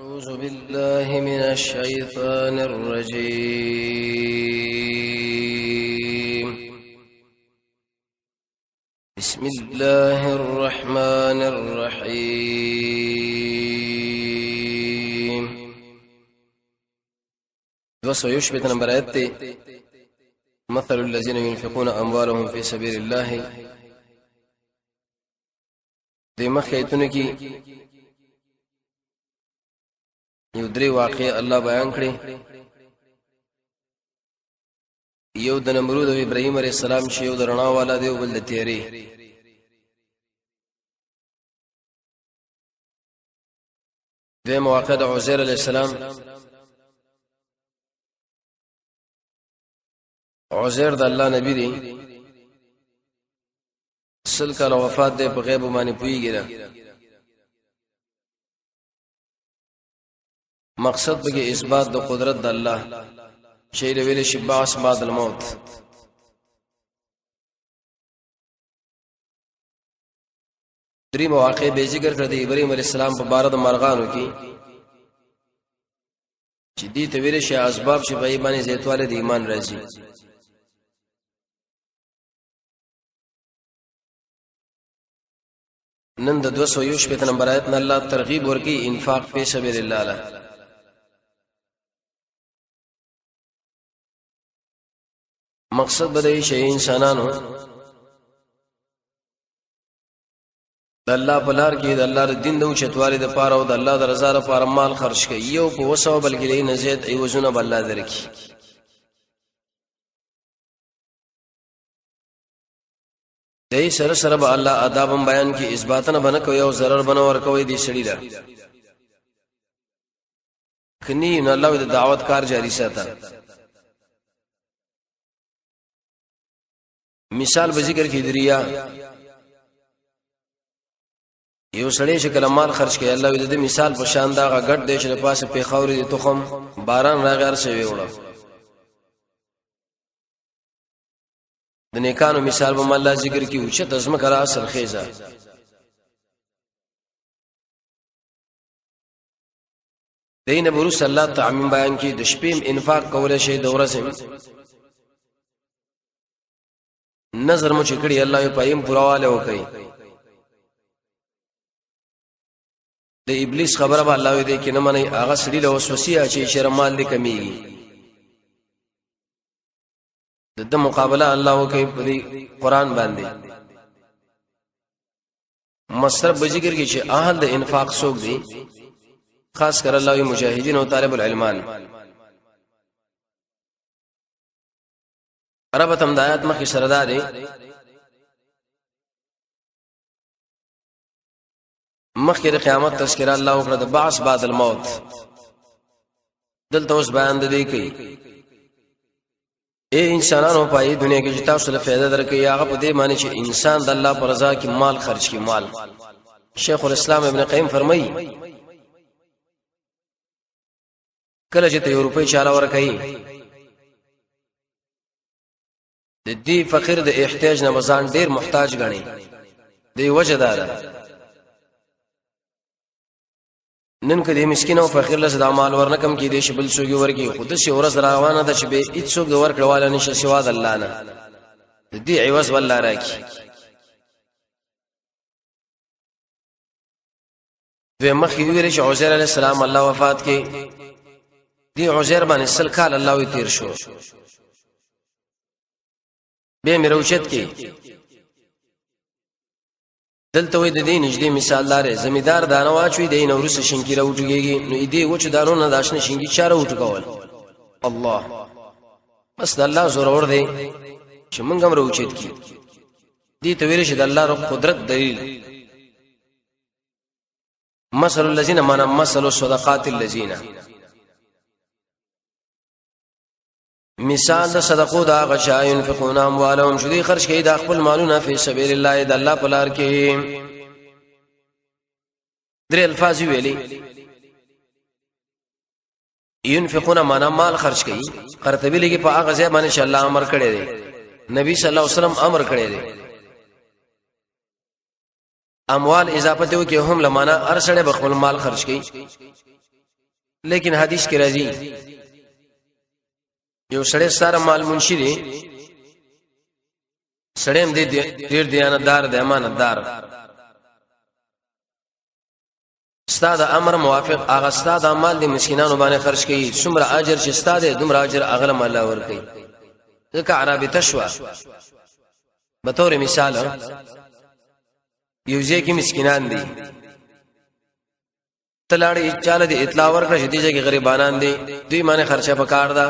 أعوذ بالله من الشيطان الرجيم. بسم الله الرحمن الرحيم. 220 نمبر آیت تے مثل الذين ينفقون أموالهم في سبيل الله. دې مخکې ایتونه کې یو درې واقع الله بیان کړي. یو د نمرود او ابراهيم عليه السلام چې یو د رڼا والا دی او بل د تیارې. د مواقع د عزير عليه السلام. عزير د الله نبی دی، سل کاله وفات دی، په غیب باندې پویږي. مقصد به اثبات د قدرت د الله، شی له ویل شي باس بعد الموت. درې مواقع به ذکر کړ د ابراهيم عليه السلام په بار د مرغانو کې چې دې ته ویل شي اسباب چې په باندې زیاتواله د ایمان راځي. نن د 220 نمبر آیت نه الله ترغیب ورکی انفاق فی سبیل الله له. مقصد بده شي انسانانو د الله په لار کې د الله د دین د اوچتوالي د پاره او د الله د رضا لپاره مال خرج کړي. یو په وسو بلکې لې نزيد ایوزونه بل الله درکې. دې سره سره به الله آداب بیان کې اثباتنه بنه کوي او zarar بنه ور کوي دې سړي لا کني نه الله د دعوت کار جاری ساته. مثال به ذکر کې دریا یو سړی چې کلمات خرج کوي، الله دې مثال په شان دا غټ دی چې په پاسه په خاورې د تخم باران راغار شوی وړه. د نیکانو مثال به الله ذکر کې اوچه تزم کرا اصل خیزه. دین برو صلی الله تعالی بیان کې د شپې انفاق کول شي د ورځې نظر مو چې کړی الله یې پایم پرواله وکړي. د ابلیس خبره به الله دې کې نه مني، هغه سړي له وسوسه چې شرمال دې کمیږي. د مقابله الله وکړي په قرآن باندې. مصرف ذکر کې چې اهل د انفاق څوک دي، خاص کر الله مجاهدین او طالب العلمان. عربت هم د آیات مخې سره دا دی مخکې د قیامت تذکرہ الله وکړه د بعث بعد الموت. دلته اوس بیان دی کوي اے انسانانو پای دنیا کې چې تاسو له فائدہ درکې هغه په دې معنی چې انسان د الله پر رضا کې مال خرج کړي. مال شیخ الاسلام ابن قیم فرمایي کله چې ته روپۍ چاله ورکې د دې فقیر د احتیاج نه مزان ډیر محتاج غني. دی وجه دار نن کدي مسکین او فقیر له د مال ورنکم کې دې شبل سوګي ورکی خود شي ورځ روانه ده چې به هیڅ سوګي ورکړواله نشه سوا د الله نه. د دې عوض والله راکی. و مخې ویل چې عزير عليه السلام الله وفات کې دی عزير باندې سل کال الله وی تیر شو. به مروچت کې دلته وې د دې نږدې مثال لاره زمیدار دانه واچوي د نورس شینکی راوټږي نو دې وچ دانو نه داشنه شینکی چاره وټکول. الله بس د الله زور اور دی چې موږ هم راوچت کې دې ته ویل شي د الله رب قدرت دلیل. مثل الذين معنا مثل الصدقات الذين، مثال د صدقو دا غشا ينفقون اموالهم شدي خرج کوي د خپل مالونه په سبيل الله د الله په لار کې. درې الفاظ ویلي ينفقون معنا مال خرج کوي. قرطبي لګي په هغه ځای باندې چې الله امر کړی دی، نبی صلی الله علیه وسلم امر کړی دی. اموال اضافه ته کې هم لمانه ارسړه بخل مال خرج کوي. لیکن حدیث کې راځي یو سړی سره مال منشي دی، سړی هم ډېر دیانتدار دی، امانتدار، استاد امر موافق هغه استاد مال د مسکینانو باندې خرج کړي، څومره اجر چې استاد دومره اجر اغله مال ور کوي. ځکه عربي تشوا به تور مثال یو ځای کې مسکینان دي، تلاړي چاله دي اطلاع ورکړه چې دې ځای کې غریبانان دي، دوی باندې خرچه پکار ده،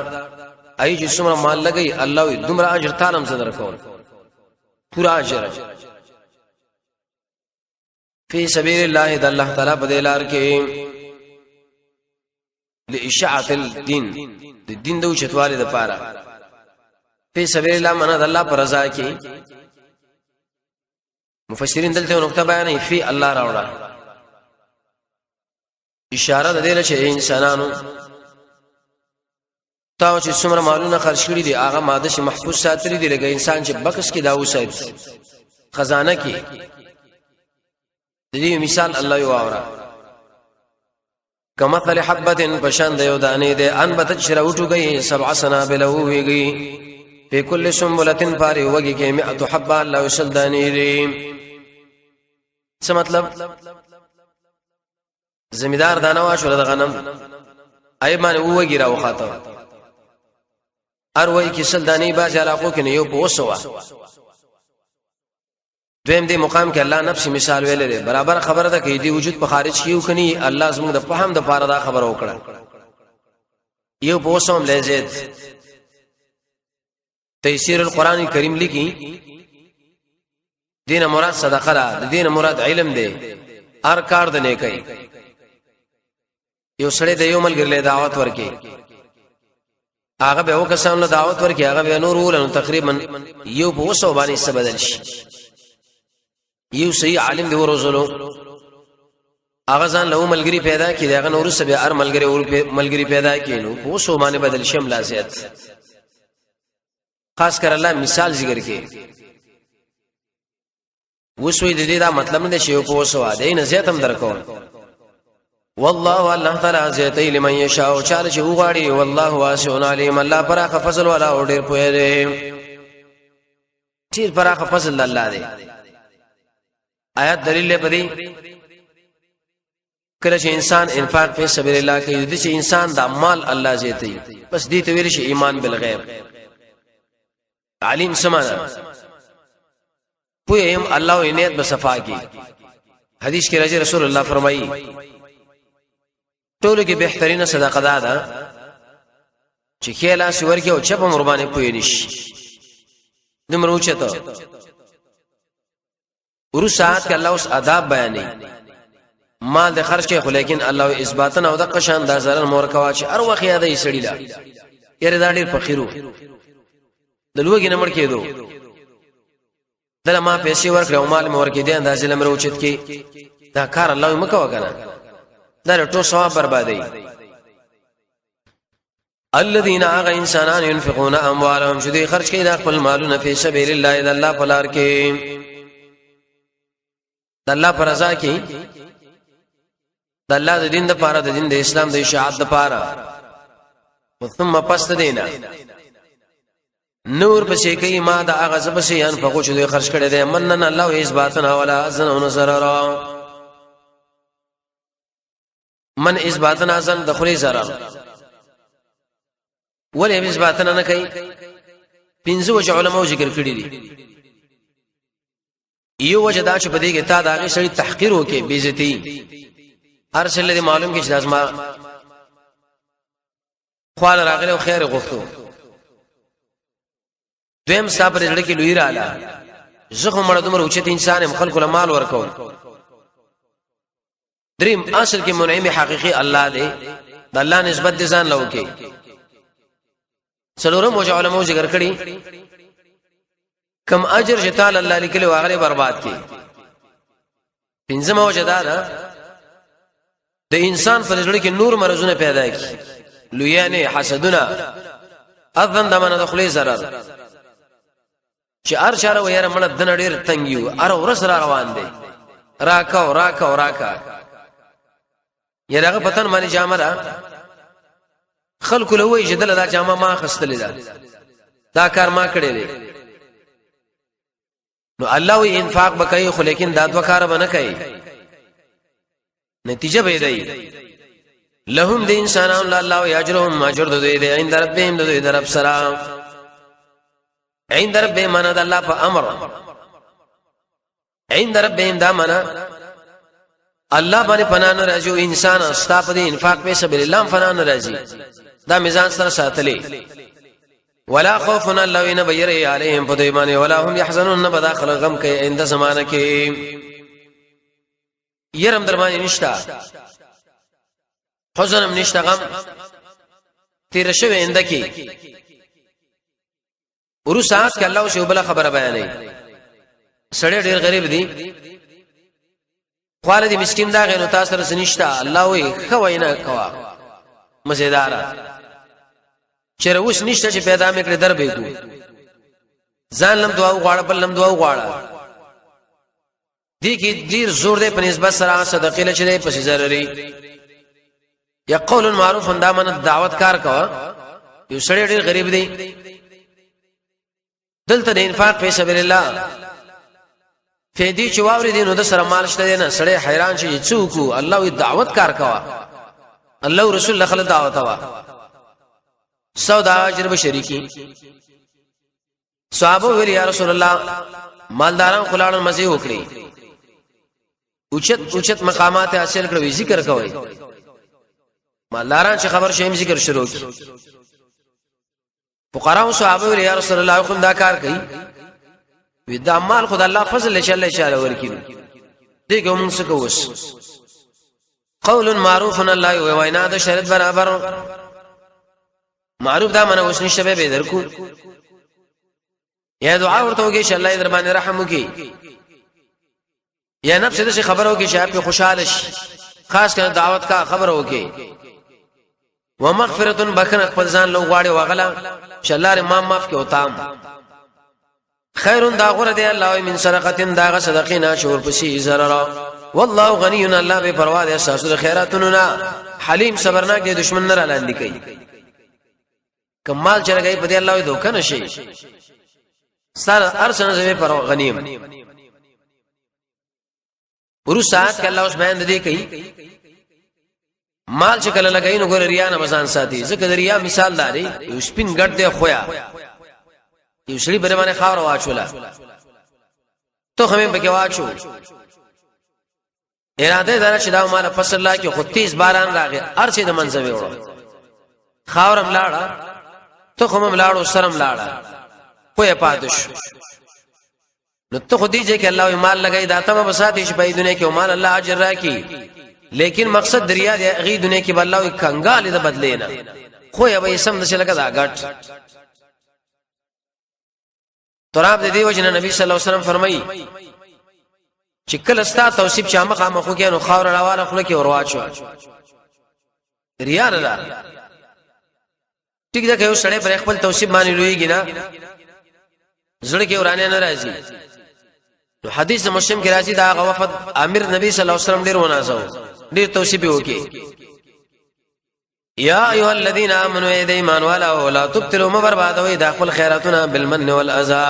ای چې څومره مال لګي الله وي دومره اجر تعالی صدر کوي، پورا اجر فی سبیل الله د الله تعالی په دلار کې لاشاعه الدين د دین د اوچتواله د پاره. فی سبیل الله معنا د الله پر رضا کې. مفسرین دلته نقطه بیان فی الله راوړه، اشاره ده دې چې انسانانو تاسو چې څومره مالونه خرج کړي دي هغه ماده چې محفوظ ساتري دي، لکه انسان چې بکس کې دا وسایي خزانه کې. د دې مثال الله یو اورا کما مثل حبه پشان د یو دانې ده انبت شروټو گئی 7 سنابل ویږي په کل سنبلتن پاری وږي کې 100 حبه الله وسل دانې دي. څه مطلب؟ زمیدار دانه واشو د غنم ایمان وږي راو خاطر ار وای کې سل دانې باز علاقو کې نه یو پوسوا. دویم دې مقام کې الله نفس مثال ویل لري، برابر خبره ده کې دې وجود په خارج کیو کني الله زموږ د فهم د پاره دا خبر وکړه. یو پوسوم لزید تفسیر القرآن کریم لیکي دین مراد صدقه ده، دین مراد علم ده، هر کار د نه کوي. یو سړی د یو ملګری له دعوت ورکي، هغه به وکسان له دعوت ورکي، هغه به نور ولنو تقریبا یو په وسو باندې څه بدل شي. یو صحیح عالم دی ورزلو هغه ځان له ملګری پیدا کړي، هغه نور سبه هر ملګری پیدا کینو په وسو باندې بدل شم لازم. خاص کر الله مثال ذکر کړي وسوي د دې دا مطلب نه شي په وسو اده نه زیات هم درکو. والله الله تعالی زیتای لمن یشاء چاله چې وغاړي، والله واسع علیم الله پراخه فضل والا او ډیر پوهه دی، ډیر پراخه فضل الله دی. آیات دلیل پدې کله چې انسان انفاق په سبیل الله کوي د چې انسان د مال الله زیتای، بس دې ته ویل شي ایمان بالغیب. علیم سمانا پوهه الله او نیت بصفا کی. حدیث کې راځي رسول الله فرمایي ټول کې بهترینه صدقه ده چې کله سور کې او چپ مربانه پوي نشي دمر اوچته ورو ساعت کې الله اوس آداب بیانې مال د خرج کې، خو لیکن الله اثباتن او د قشان د زرن مور کوا چې ار وخت یادې سړی لا یره دا ډیر فقیرو د لوګي نمړ کېدو دله ما پیسې ورکړې او مال مور کې دي اندازې لمر اوچت کې دا کار الله مکو کنه دا ټول ثواب بربادي. الذين اغا انسانان ينفقون اموالهم شدي خرج کوي د خپل مالونه په سبيل الله د الله په لار کې، د الله پر رضا کې، د الله د دین د پاره، د دین د اسلام د اشاعت د پاره. ثم پس دینا نور بشي کوي ما د اغا زبشي انفقو شدي خرج کړي دي منن الله اثباتنا ولا ازن نصررا. من اثباتنا ازن دخلي zarar ولې اثباتنا نه کوي. پنځه وجه علماء ذکر کړی دي. یو وجه دا چې په دې کې تا دا غي سړي تحقیر وکي، بیزتی هر څه لري معلوم کې چې لازم خپل راغله او خیر غوښتو. دویم صبر لري کې لوی رااله زخه مړ دومره اوچت انسان هم خلکو له مال ورکول. دریم اصل کې منعم حقيقي الله دی، د الله نسبت دي ځان لو کې. څلورم وجه علماء ذکر کړی کم اجر چې تعالی الله لیکلي واغله برباد کی. پنځم وجه دا ده د انسان په ژوند کې نور مرزونه پیدا کی، لویانه حسدونه اذن دمنه دخلي zarar چې ار چاره ويره مړه د نړیر تنګیو ار ورس را روان دي راکاو یره پتن باندې جامره خلق له وی جدل دا جامه ما خستلې دا کار ما کړی دی نو الله وی انفاق وکړي خو لیکن دا دوه کار به نه کوي نتیجه به دی لهم د انسانان الله یاجرهم اجر دوی دی عند ربهم دوی در رب سلام عند ربهم من الله په امر عند ربهم دا معنا الله باندې پناه راځي انسان استا په انفاق په سبیل الله پناه راځي دا میزان سره ساتلې ولا خوف الله ان بير عليهم فديمان ولا هم يحزنون بداخل غم کې اند زمانه کې يرم درمانه نشتا حزن نشتا غم تیر شوی اند کې ورسات ک الله شو بل خبره بیانې سړی ډیر غریب دی خالد مسكين دا غنو تاسو سره نشتا الله وي خو وینا کوا مزیدار چر اوس نشته چې پیدا مې کړې در به کو ځان لم دعا وغواړه بل لم دعا وغواړه دي کې ډیر زور دی په نسبت سره صدقې لچې په ضروري یا قول معروف اندامن دعوت کار کوا یو سړی ډیر غریب دی دلته د انفاق په سبیل الله فیدی چواوري دي نو د سره مال شته نه سړی حیران شي څوک الله وی دعوت کار کوا الله رسول الله خلک دعوت وا سودا اجر به شریکی صحابه ویل یا رسول الله مالداران خلاړو مزه وکړي اوچت مقامات حاصل کړو ذکر کوي مالداران چې خبر شیم ذکر شروع کی فقراو صحابه ویل یا رسول الله خو دا کار کوي وی دا مال خدای الله فضل چې الله اشاره ورکړي دغه موږ څه کووس قول معروف الله وینا د شریعت برابر معروف دا منه وسنی شبه به درکو یا دعا ورته وکي چې الله در باندې رحم وکي یا نفس دې خبرو کې چې په خوشاله شي خاص کر دعوت کا خبرو کې ومغفرة بخنه خپل ځان لو غواړي وغلا چې الله ر ما معاف کې وتام خیر دا غره دی الله من صدقه دا صدقینا شور پسې zarar والله غنی الله به پروا دي اساس د خیراتونو حلیم صبرناک دي دشمن نه لاندې کوي کمال چرګي په دې الله وي دوکه نشي سره ارسنه زوی پر غنیم ورسات ک الله اوس بیان دي کوي مال چې کله لګای نو ګور ریا نه بسان ساتي ځکه د ریا مثال داري یو سپین ګډ دی خویا یو شری بره باندې خاور واچولا تو همې پکې واچو اراده دار چې دا مال فصل الله کې خو 30 باران راغی ارڅه د منځوي وړو خاورم لاړه تو خمم لاړو سرم لاړه کوی پادش نو ته خدي چې الله مال لګای دا ته بساتې چې په دنیا کې مال الله اجر راکې لیکن مقصد دریا دی غي دنیا کې بل الله کنګال دې بدلینا خو یا به سم نشه لګا دا غټ تراب دې دیو جن نبی صلی الله علیه وسلم فرمایي چې کله ستا توصیب چې مخه خو کې نو خاور راواله خو کې ورواچو ریا نه ده ټیک دا یو سړی پر خپل توصیب باندې لویږي نه زړه کې ورانه نه راځي نو حدیث مسلم کې راځي دا وفد امیر نبی صلی الله علیه وسلم ډیر وناسو ډیر توصیب وکي یا ایها الذین آمنوا ای ایمان والا لا تبطلوا مبربادوا د خپل خیراتنا بالمن والاذى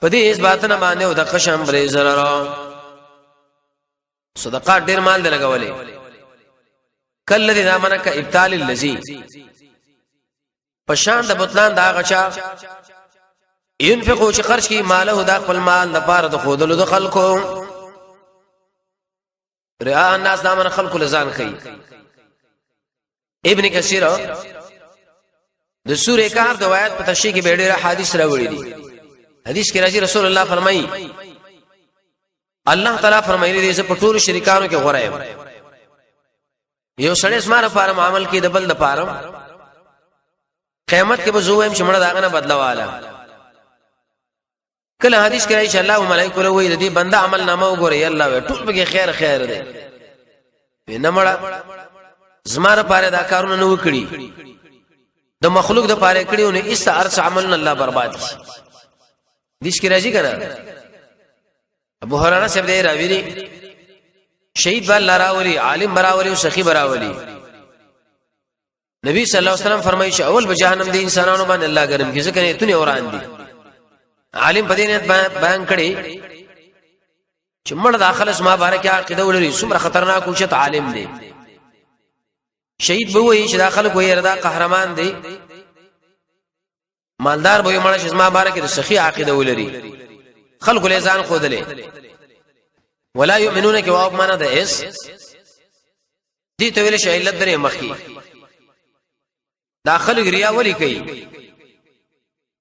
پدې اس باتنه باندې او د خشم بری zarar صدقات ډیر مال دی لګولې کله دې امنک ابطال الذی پشان د بوتلان دا غچا ينفقو چې خرج کی ماله د خپل مال لپاره د خودلو د خلکو ریا الناس دامن خلکو لزان خي ابن کثیر د سوره کهف د روایت په تشریح کې ډېر حدیث راوړي دي حدیث کې راځي رسول الله فرمایي الله تعالی فرمایي دې په ټول شریکانو کې غوړای یو سړی سماره فارم عمل کې د بل د فارم قیامت کې به زویم چې مړه داغه نه بدلواله کله حدیث کې راځي چې الله او ملائکه له وې دې بنده عمل نامه وګوري الله ټول به خیر خیر دی نه مړه زماره پاره دا کارونه نه وکړي د مخلوق د پاره کړیونه ایست ارس عمل الله برباد کی دیش کی راځي کنه ابو هريره صاحب دې راویری شهید بل راولي عالم براولي او سخی براولي نبی صلی الله علیه وسلم فرمایي چې اول به جهنم دي انسانانو باندې الله ګرم کی ځکه نه تونه وران دي عالم په دې نه بیان کړي چې مړ داخله اسما بارکه عقیده ولري څومره خطرناک او شت عالم دی شهید به وي چې داخله کوی ردا قهرمان دی مالدار به مړ چې اسما بارکه د سخی عقیده ولري خلق له ځان خودلې ولا يؤمنون کې واو معنا ده اس دي ته ویل شي علت درې مخکي داخل ریا ولي کوي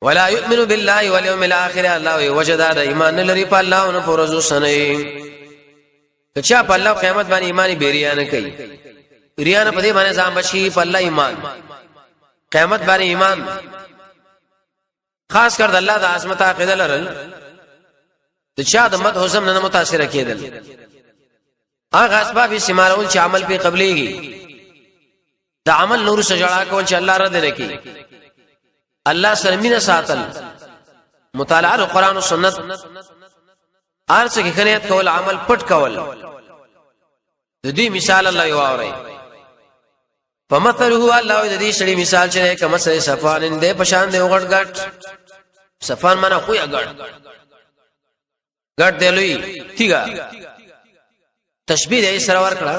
ولا يؤمن بالله واليوم الاخر الله وجد ایمان لري په الله او په ورځو سنې کچا په الله قیامت باندې ایمان بیریا نه کوي ریا نه په دې باندې ځان بشي په الله ایمان قیامت باندې ایمان خاص کر د الله د عظمت عقیده لرل د چا د مد حسم نه متاثر کېدل هغه اسباب استعمالول چې عمل په قبليږي د عمل نور سجړه کول چې الله رد نه کوي الله سره مینه ساتل مطالعه القرآن او سنت ارڅ کې خنیت کول عمل پټ کول د دې مثال الله یو اوري فمثله الله د دې سړي مثال چې کوم سره صفان دې پشان دې وګړ ګټ صفان معنا خو یې ګټ دی لوی تیګه تشبیه یې سره ور کړه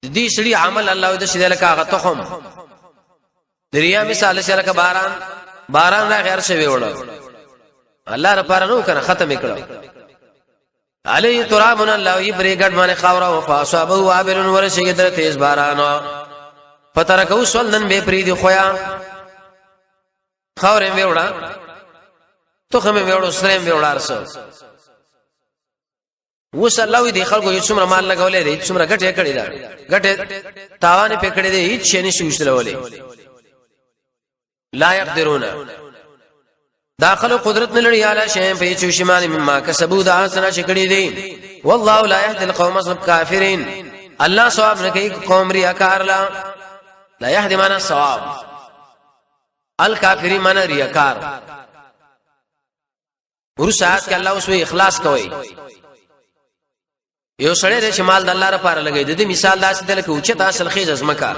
د دې سړي عمل الله د شیدل کاغه تخم دریا مثال سره کا باران را غیر شوی وړو الله لپاره نو کنه ختم کړو علی ترابن الله یبری ګډ باندې خاورا او فاصابه وابل ورشي در تیز باران فترکو سولن به پری دی خویا خاورې وړا توخمه وړو سریم وړا ارسو وس الله دې خلکو یې څومره مال لګولې دې څومره ګټه کړې ده ګټه تاوان په کړې دې هیڅ شي نشي وشلولې لا يقدرون داخل قدرت نه لري اعلی شی په هیڅ شمال مما کسبو دا سنا شکړې دي والله لا يهدي القوم الكافرين الله ثواب نه کوي قوم ریاکار لا يهدي معنا ثواب الکافرین معنا ریاکار ورسات کې الله اوس اخلاص کوي یو سړی د شمال د الله لپاره لګي د دې مثال داسې ده لکه اوچت اصل خیز ازمکا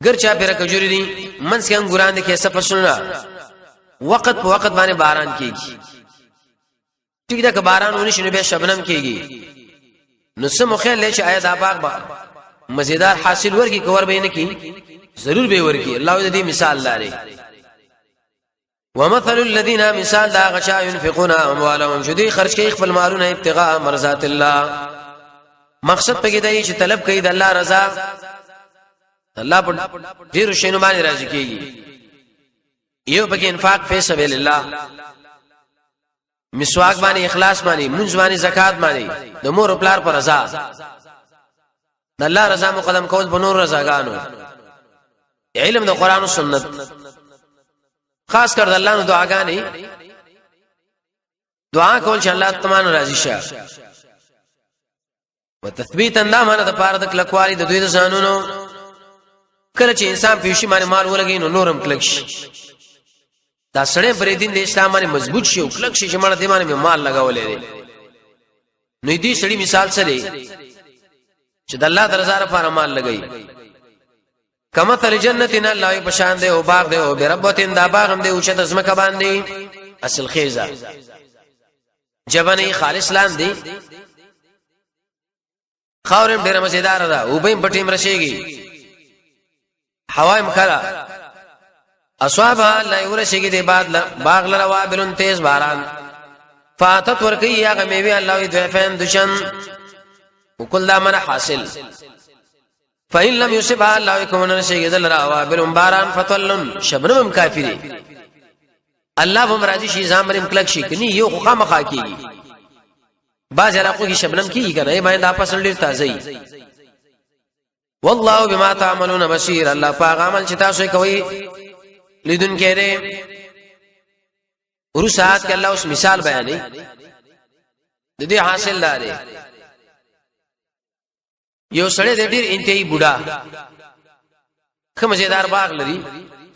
ګرچا پیر کجوري دي منځ کې انګوران دي کې څه فصلونه وخت په وخت باندې باران کیږي ټیک ده که باران ونی شنو به شبنم کیږي نو سم خو له چې آیات اباغ مزیدار حاصل ورکی کور به نه کی ضرور به ورکی الله دې مثال لري ومثل الذين مثال دا غشا ينفقون اموالهم جدي خرج کوي خپل مالونه ابتغاء مرضات الله مقصد پکې دی چې طلب کوي د الله رضا الله په ډیر شینو باندې راځي کیږي یو پکې انفاق په سبیل الله مسواک باندې اخلاص باندې منځ باندې زکات باندې د مور او پلار پر رضا د الله رضا مقدم کول په نور رضاګانو علم د قران او سنت خاص کر د الله نو دعاګانې دعا کول چې الله تمام راضي شه وتثبيت اندامه د پاره د کلکوالي د دوی د ځانونو کله چې انسان په شي باندې مال ولګي نو نورم کلک شي دا سړی پر دین د اسلام باندې مضبوط شي او کلک شي چې مړ دی باندې مال لگاولې دي نو دې سړی مثال څه دی چې د الله درزار لپاره مال لګي کما تل جنتنا الله بشان دی او باغ دی او بربتین دا باغ هم دی او چې د زمکه باندې اصل خیزه جبنی خالص لاندې خاورم ډیره مزیدار ده او به پټیم رشيږي هوا مخلا اصحابها لا يورشيږي دی بعد باغ لروا بلون تیز باران فاتت ورکی یا غمیوی الله دوفین دشن وکل دا من حاصل فإن لم يصبها الله يكون رشيږي دل روا بلون باران فتولن شبنم کافری الله هم راضي شي زامرم کلک شي کني یو خامخا کیږي باز علاقو کې شبنم کیږي کنه باندې د اپسل ډیر تازه والله بما تعملون بصير الله پاک عمل چې تاسو کوي لیدون کړي ورسات کې الله اوس مثال بیانې د دې حاصل لري یو سړی د ډیر انتهایی بوډا خمزیدار باغ لري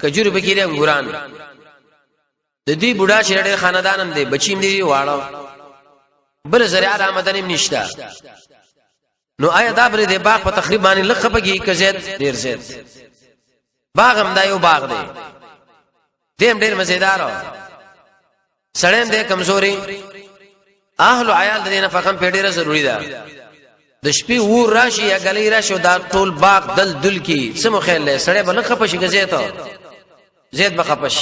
کجوري بکیره انګوران د دې بوډا چې ډیر خاندانم دی بچیم دی واړو بل زریعه آمدنیم نشتا نو آیا دا بر دې باغ په تخریب باندې لخه بږي که زید ډیر زید باغ هم دا یو باغ دی دیم ډیر مزیدار سړیم دې کمزوري اهل عیال دې نه فقم په ډیره ضروری ده د شپې ور راشي یا غلی راشي دا ټول باغ دل کی سمو خیال له سړی بل خپشي غزیته زید بخپش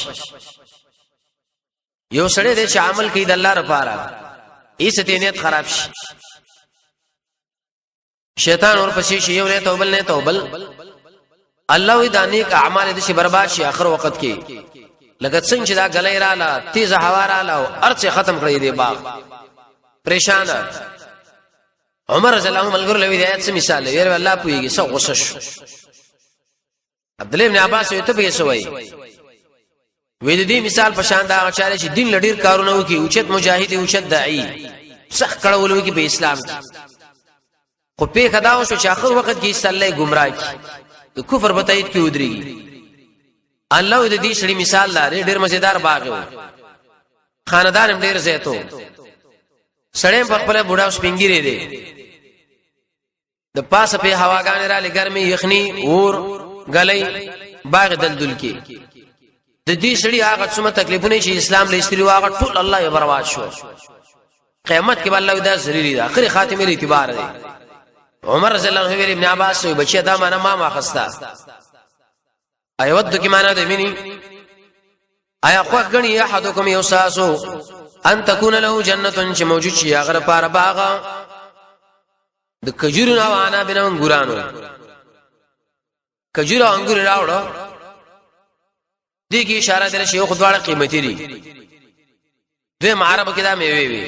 یو سړی دې چې عمل کوي د الله لپاره ایسه نیت خراب شي شیطان اور پسې شي یو نه توبل الله وی دانیک اعمال دې شي برباد شي اخر وخت کې لکه څنګه چې دا غلی رااله تیز هوا رااله او ارڅ ختم کړی دی باغ پریشان عمر رضی الله عنه ملګر لوي د آیت څخه مثال لري الله پويږي څو غوسه شو عبد الله ابن عباس ته به سوي وې د دې مثال په شان دا چاله چې دین لډیر کارونه وکي اوچت مجاهد اوچت داعي سخت کړهول وکي په اسلام کې خو په خداو شو چې اخر وخت کې صلی گمراه کی د کفر بتایید کې ودرېږي الله دې دې شړي مثال لري ډیر مزیدار باغ و خاندان ډیر زیاتو سړیم په خپل بوډا سپینګری دی د پاسه په هواګان را لګرمي یخني اور غلې باغ دلدل کې د دې سړي هغه څومره تکلیفونه چې اسلام له استری واغ ټول الله یې برباد شو قیامت کې الله دا ذلیل دی اخر خاتمه لري اعتبار دی عمر رضی الله عنه ابن عباس وی بچی دا معنا ما خستا ایود کی معنا د مینی ایا خو غنی احدکم یوساسو ان تكون له جنته چې موجود شي هغه لپاره باغ د کجورو او انا بنو انګورانو کجورو انګور راوړو دې کې اشاره ده چې یو خدواړه قیمتي دي دوی معرب کې دا میوي وي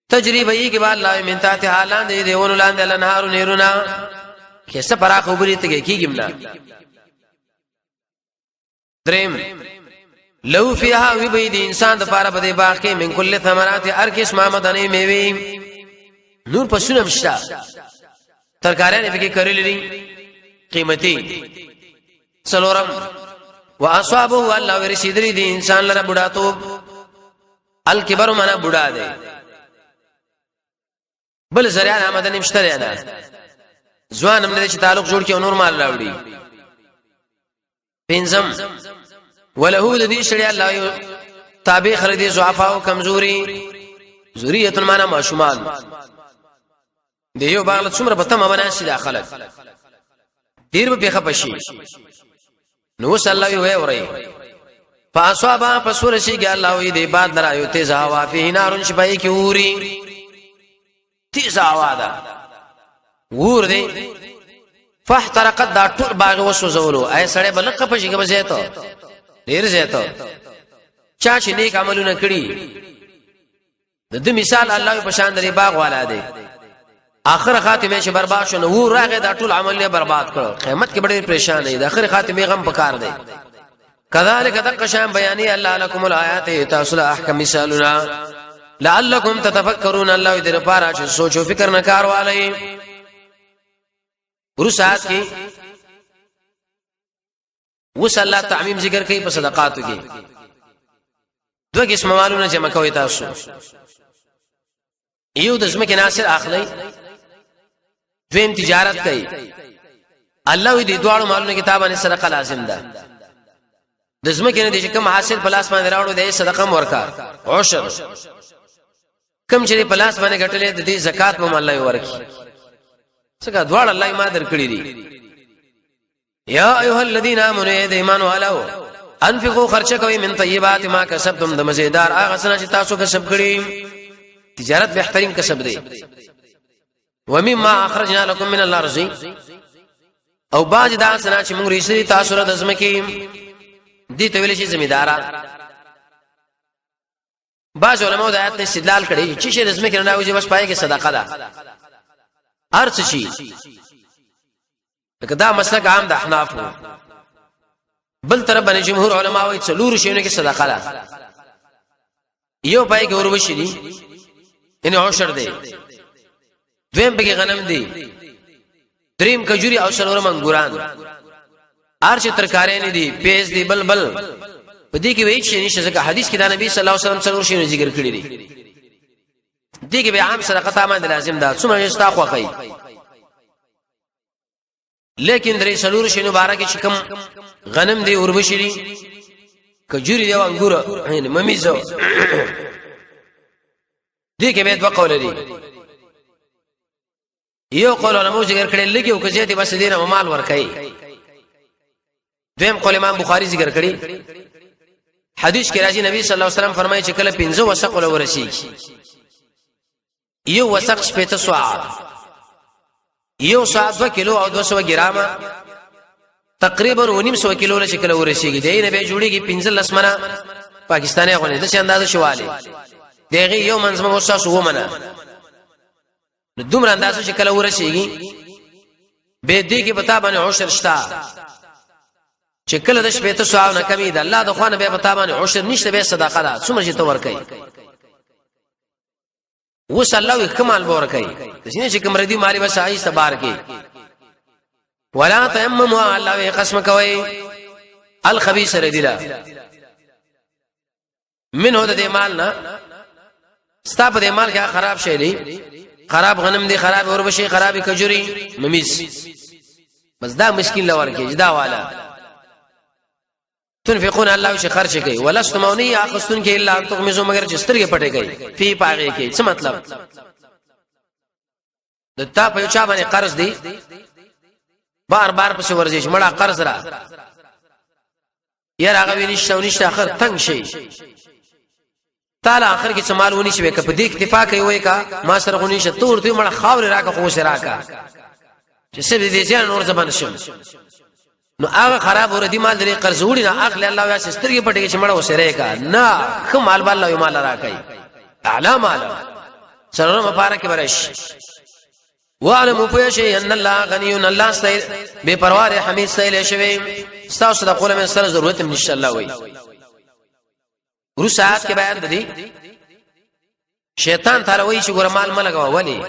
تجربه یې کې بعد لا منتا ته حالان دې دیونو لاندې لنهار نيرونه کې سفرا خبرې ته کېږم نه دریم لو فيها وبيد انسان د پاره بده باغ کې من کل ثمرات هر قسمه مدني میوي نور پسونه مشتا ترکارانه به کې کړل لري قیمتي څلورم واصابه الله ورسیدري دي انسان لره بډاتو الکبر معنا بډا دی بل زریان آمدنی مشتری نه ځوان هم نه چې تعلق جوړ کې نور مال راوړي پنځم ولهو د دې شړیا الله تابع خردي ضعفا او کمزوري ذریه المعنى ماشومان دیو باغله څومره په تمه بناسي داخله ډیر به خپشي نو صلی الله علیه وری فاصابا پسور شي ګ الله وی دی باد درایو تیز هوا فيه نارون شپای کی اوري تیز هوا ده ور دی فاحترقت دا ټول باغ وسو زولو اي سړی بلق پشي کې بزیته ډیر زیته چا چې نیک عملونه کړی د دې مثال الله په شان دی باغ والا دی اخر خاتمه چې برباد شو نو راغی دا ټول عمل یې برباد کړ قیامت کې ډېر پریشان دی د اخر خاتمه غم پکار دی کذالک دقشان بیانی الله لكم الآیات تاسل احکم مثالنا لعلکم تتفکرون الله دې لپاره چې سوچ او فکر نه کار والي ورسات کې وس الله تعمیم ذکر کوي په صدقاتو کې دوه قسم مالونه جمع کوي تاسو یو د زمکه ناصر اخلي دویم تجارت کوي الله دې دوړو مالونه کتابانه صدقه لازم ده د زمکه نه دي چې کوم حاصل پلاس باندې راوړو د صدقه ورکا عشر کوم چې پلاس باندې غټلې د دې زکات په الله ورکي څنګه دوړ الله ما درکړي دي یا ایها الذین آمنوا ایمانوا علو انفقوا خرچ کوي من طیبات ما کسبتم د مزیدار هغه څه چې تاسو کسب کړی تجارت بهترین کسب دی ومما اخرجنا لكم من الارض او باج دا سنا چې موږ ریسري تاسو را دزمکې دي ته ویل شي زمیدارا باج علماء د آیات استدلال کړي چې شي دزمکې نه راوځي بس پای کې صدقه ده ارڅ شي دا مسلک عام د احناف بل طرف باندې جمهور علما وايي څلور شيونه کې صدقه ده یو پای کې وربشي دي ان عشر دی دویم بګي غنم دی دریم کجوري او څلورم انګوران ارچ ترکارې نه دي پیاز دی بلبل په دې کې وایي چې نشه ځکه حدیث کې دا نبی صلی الله علیه وسلم څلور شي ذکر کړی دي دغه به عام صدقه تامه لازم ده څومره استا خوخی لیکن درې سلور شنو بارکه چې کوم غنم دی اوربشری کجوري دی انګور هین ممیزو دغه به دوه قول دي یو قول علماء ذکر کړي لګي او کزيتي بس دینه مال ور کوي دویم قول امام بخاری ذکر کړي حدیث کې راځي نبی صلی الله علیه وسلم فرمایي چې کله 15 وسق ول ورسیږي یو وسق شپته سوعه یو ساعت 2 کیلو او 200 ګرام تقریبا 900 کیلو له شکل ورسیږي دی نه به جوړیږي 15 لسمنه پاکستاني غونې د څه اندازه شواله دغه یو منظمه وساسو ومنه دومره اندازه شکل ورسیږي به دې کې پتا باندې عشر شتا چې کله د شپې ته سوال نه کمی ده الله د خوانه به پتا باندې عشر نشته به صدقه ده څومره چې تو ور کوي وس الله کمال بور کوي د سینې چې کوم ردی مالی بس آیسته بار کې ولا تیمموا الله قسم کوي الخبيث ردیلا منه د مال نه ستاپ د مال کې خراب شي دی خراب غنم دی خراب اوربشي خرابي کجوري ممیز بس دا مشکل لور کې جدا والا تنفقون الله چې خرچ کوي ولستمونی اخستون کې الا ان تغمزو مگر چې سترګې پټې کوي فی پاغه کې څه مطلب د تا په چا باندې قرض دی بار بار پس ورځي مړه قرض را یاره هغه نشته اخر تنگ شي تعالی اخر کې سمالونی شي په دې اکتفا کوي وای کا ما سره غونی شه تور ته مړه خاور راکا خو سره راکا چې سبه دې ځان نور زبان شم نو هغه خراب ور دي مال لري قرض وړي نه اخلي الله یا سترګې پټې چې مړه وسره کا نه خو مال بالله یو مال راکای اعلی مال سره مبارک برش وعلم پوشي ان الله غني الله استيل بے پروا حمید استيل شوی تاسو د قول من سره ضرورت نشته الله وای ورسات کې بیان دي شیطان تعالی وای چې ګور مال ملګوا ولی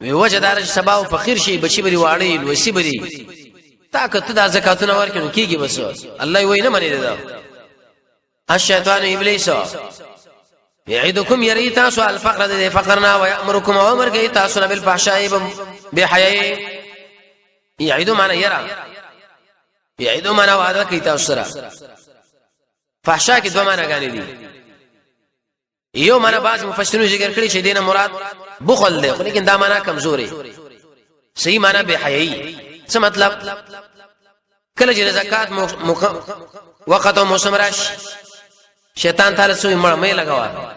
وی وجدار سبا او فقیر شي بچي بری واړی وسی بری طاقت د زکاتونه ورکړو کیږي بس الله وای نه منی دا الشیطان ابلیس یعدکم یری تاسو الفقر د فقرنا و یامرکم امر کوي تاسو بالفحشاء بحیاء یعدو معنا یرا یعدو معنا وعده کوي تاسو سره فحشاء کې دوه معنا غانې دي یو معنا بعض مفسرین ذکر کړي چې دینه مراد بخل دی خو لیکن دا معنا کمزوري صحیح معنا بحیاء څه مطلب کله چې زکات وخت او موسم راشي شیطان تعالی سوې مړ مې لگاوا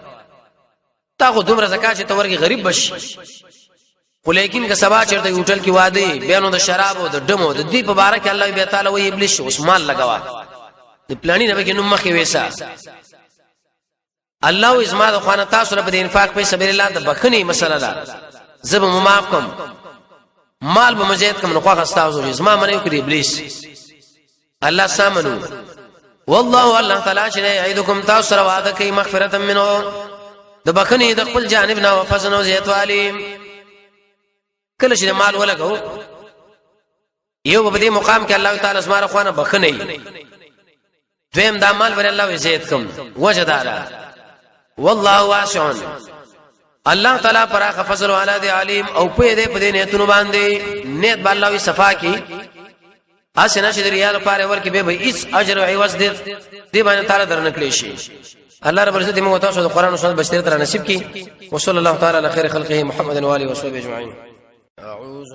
تا خو دومره زکات چې تورګي غریب بشي خو لیکن که سبا چرته هوټل کې واده بیانو د شراب او د دمو د دې په باره کې الله به تعالی وې ابلیس عثمان لگاوا د پلاني نه به نو مخې وېسا الله ازما د خوانه تاسو رب د انفاق په سبیل الله د بخنی مسله ده زب معاف کوم مال به مزید کوم نو خو تاسو ازما منو کړی ابلیس الله سامنو والله الله تعالی چې یعدکم تاسو سره وعده کوي مغفرت منه د بخنی د خپل جانب نه او فضل او زیات والی کله چې مال ولګو یو په دې مقام کې الله تعالی اسماء خوانه بخنی دویم د مال ور الله زیات کوم وجدارا والله واسع الله تعالی پر فضل والا دی علیم او په دې نیتونو باندې نیت به الله وی صفا کی اسنه چې ریال پاره ورکه به هیڅ اجر او عوض دې باندې تعالی درنکلی شي الله رب العزت موږ تاسو د قران او سنت بشری تر نصیب کی وصلی الله تعالی علی خیر خلقه محمد و علیه و صحبه اجمعین اعوذ